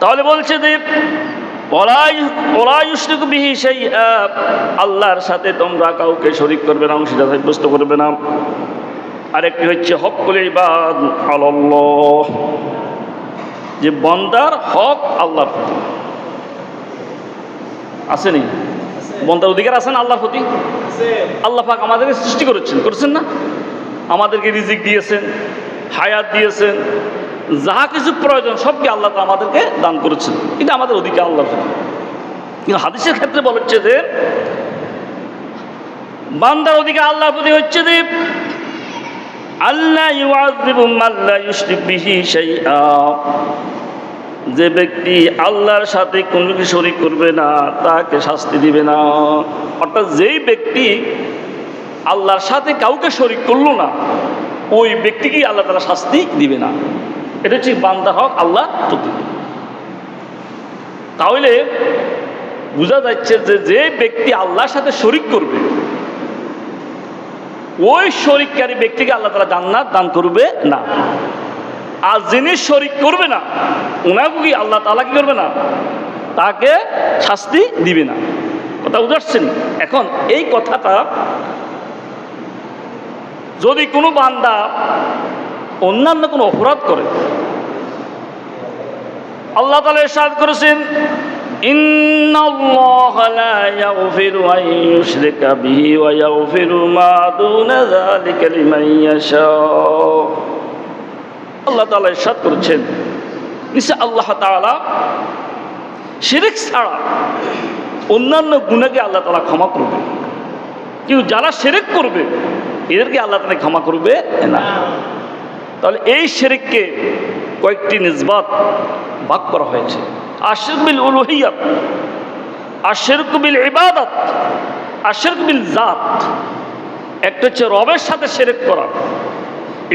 তাহলে বলছে যে ওয়ালা ইউশরিকু বিহি শাইআ, আল্লাহর সাথে তোমরা কাউকে শরীক করবে না, অংশীদার সাব্যস্ত করবে না। আরেকটি হচ্ছে হকুল ইবাদ আলাল্লাহ, যে বান্দার হক আল্লাহর প্রতি আসেনি, বান্দার অধিকার আছে না আল্লাহর প্রতি। আল্লাহ পাক আমাদেরকে সৃষ্টি করেছেন না, আমাদেরকে রিজিক দিয়েছেন, হায়াত দিয়েছেন, যাহা কিছু প্রয়োজন সবকে আল্লাহ তো আমাদেরকে দান করেছেন, এটা আমাদের অধিকার আল্লাহর প্রতি। কিন্তু হাদিসের ক্ষেত্রে বলেছে যে বান্দার অধিকার আল্লাহর প্রতি হচ্ছে যে আল্লাহ ইউআযিবু মান লা ইউশরিক বিহি শাইআ, যে ব্যক্তি আল্লাহর সাথে কোনো কিছু শরীক করবে না তাকে শাস্তি দিবে না। অর্থাৎ যেই ব্যক্তি আল্লাহর সাথে কাউকে শরীক করলো না ওই ব্যক্তিকেই আল্লাহ তাআলা শাস্তি দিবে না। এটা হচ্ছে বান্দার হক আল্লাহর প্রতি। তাহলে বোঝা যাচ্ছে যে যে ব্যক্তি আল্লাহর সাথে শরীক করবে ওই শরীককারী ব্যক্তিকে আল্লাহ তাআলা জান্নাত দান করবে না, আর যিনি শরীক করবে না ওনাকে কি আল্লাহ তাআলা কি করবে না, তাকে শাস্তি দিবে না। কথা বুঝাচ্ছেন? এখন এই কথাটা যদি কোনো বান্দা অন্যান্য কোনো অপরাধ করে, আল্লাহ তাআলা ইরশাদ করেছেন ইন্নাল্লাহা লা ইয়াগফিরু আন ইউশরিকা বিহি ওয়া ইয়াগফিরু মা দুনা যালিকা লিমান ইয়াশা। আল্লাহ তাআলা ইরশাদ করেছেন নিশ্চয় আল্লাহ তাআলা শিরক ছাড়া অন্যান্য গুনাহকে আল্লাহ তাআলা ক্ষমা করবে, কিন্তু যারা শিরক করবে এদেরকে আল্লাহ তাআলা ক্ষমা করবে না। তাহলে এই শিরককে কয়েকটি নিসবাত ভাগ করা হয়েছে। আশরিক বিল উলুহিয়্যাত, আশরিক বিল ইবাদত, আশরিক বিল জাত। একটা হচ্ছে রবের সাথে শিরক করা,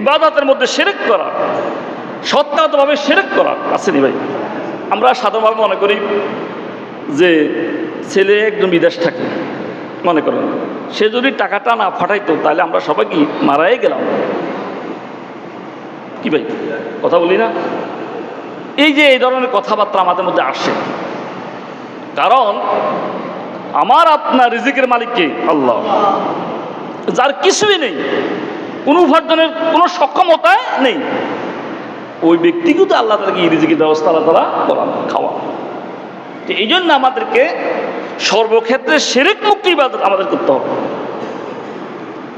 ইবাদতের মধ্যে শিরক করা, সত্তাগতভাবে শিরক করা। আসেনি ভাই? আমরা সাধারণভাবে মনে করি যে ছেলে একজন বিদেশ থাকে, মনে করেন সে যদি টাকাটা না পাঠাইতো তাহলে আমরা সবাই কি মারাই গেলাম। কি ভাই কথা বলি না? এই যে এই ধরনের কথাবার্তা আমাদের মধ্যে আসে, কারণ আমার আপনার রিজিকের মালিক কে? আল্লাহ। যার কিছুই নেই, কোনো উপার্জনের কোনো সক্ষমতা নেই, ওই ব্যক্তিকেও তো আল্লাহ তাআলা কি রিজিকের ব্যবস্থা আল্লাহ তাআলা করান, খাওয়া। তো এই জন্য আমাদেরকে সর্বক্ষেত্রে শিরক মুক্ত ইবাদত আমাদের করতে হবে।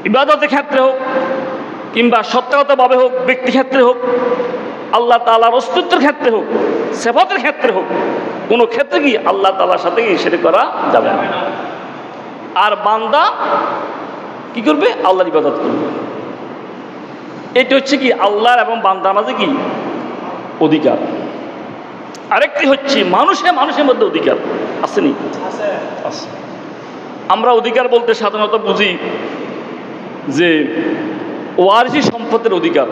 ইবাদতের ক্ষেত্রে হোক কিংবা সত্তাগতভাবে হোক, ব্যক্তি ক্ষেত্রে হোক, আল্লাহ তাআলার অস্তিত্বের ক্ষেত্রে হোক, সিফাতের ক্ষেত্রে হোক, কোনো ক্ষেত্রে কি আল্লাহ তাআলার সাথে কি শিরক করা যাবে না। আর বান্দা কি করবে? আল্লাহর ইবাদত করবে। এটা হচ্ছে কি আল্লাহর এবং বান্দার মাঝে কি অধিকার। আরেকটি হচ্ছে মানুষের মধ্যে অধিকার আসেনি? আছে। আমরা অধিকার বলতে সাধারণত বুঝি যে ওয়ারিসি সম্পদের অধিকার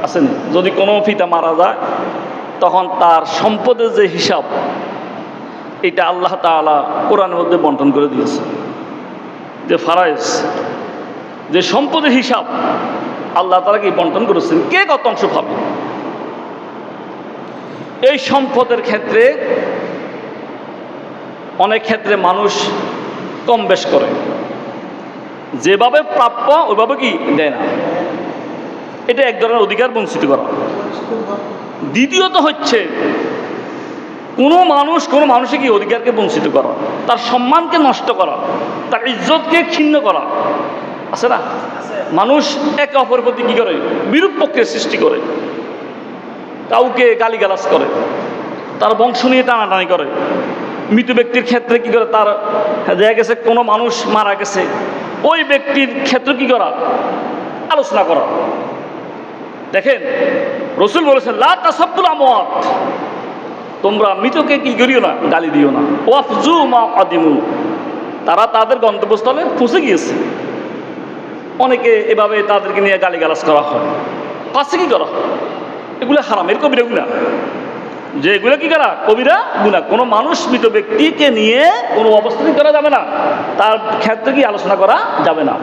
আসেনি। যদি কোনো পিতা মারা যায় তখন তার সম্পদের যে হিসাব এটা আল্লাহ তাআলা কোরআনের মধ্যে বন্টন করে দিয়েছে, যে ফারায়েজ, যে সম্পদের হিসাব আল্লাহ তাআলা কি বন্টন করেছেন, কে কত অংশ পাবে। এই সম্পদের ক্ষেত্রে অনেক ক্ষেত্রে মানুষ কম বেশ করে, যেভাবে প্রাপ্য ওইভাবে কি দেয় না। এটা এক ধরনের অধিকার বঞ্চিত করা। দ্বিতীয়ত হচ্ছে কোনো মানুষে কি অধিকারকে বঞ্চিত করা, তার সম্মানকে নষ্ট করা, তার ইজ্জতকে ক্ষীণ করা। আছে না? মানুষ একে অপরের প্রতি কি করে? বিরূপ পক্ষের সৃষ্টি করে, কাউকে গালিগালাজ করে, তার বংশ নিয়ে টানাটানি করে। মৃত ব্যক্তির ক্ষেত্রে কি করে? তার দেখা গেছে কোনো মানুষ মারা গেছে, ওই ব্যক্তির ক্ষেত্রে কি করা? আলোচনা করা। দেখেন রাসূল বলেছেন লা তাসাব্বুল আমওয়াত, তোমরা মৃতকে কি করিও না? গালি দিও না। ওয়াফজু মা কাদিমু, তারা তাদের গন্তব্যস্থলে পৌঁছে গিয়েছে। অনেকে এভাবে তাদেরকে নিয়ে গালিগালাজ করা হয়, পাশে কি করা হয়? এগুলো হারামের কবিরা গুনাহ। যে এগুলো কি করা? কবিরা গুনাহ। কোনো মানুষ মৃত ব্যক্তিকে নিয়ে কোনো অবস্থান করা যাবে না, তার ক্ষেত্রে কি আলোচনা করা যাবে না।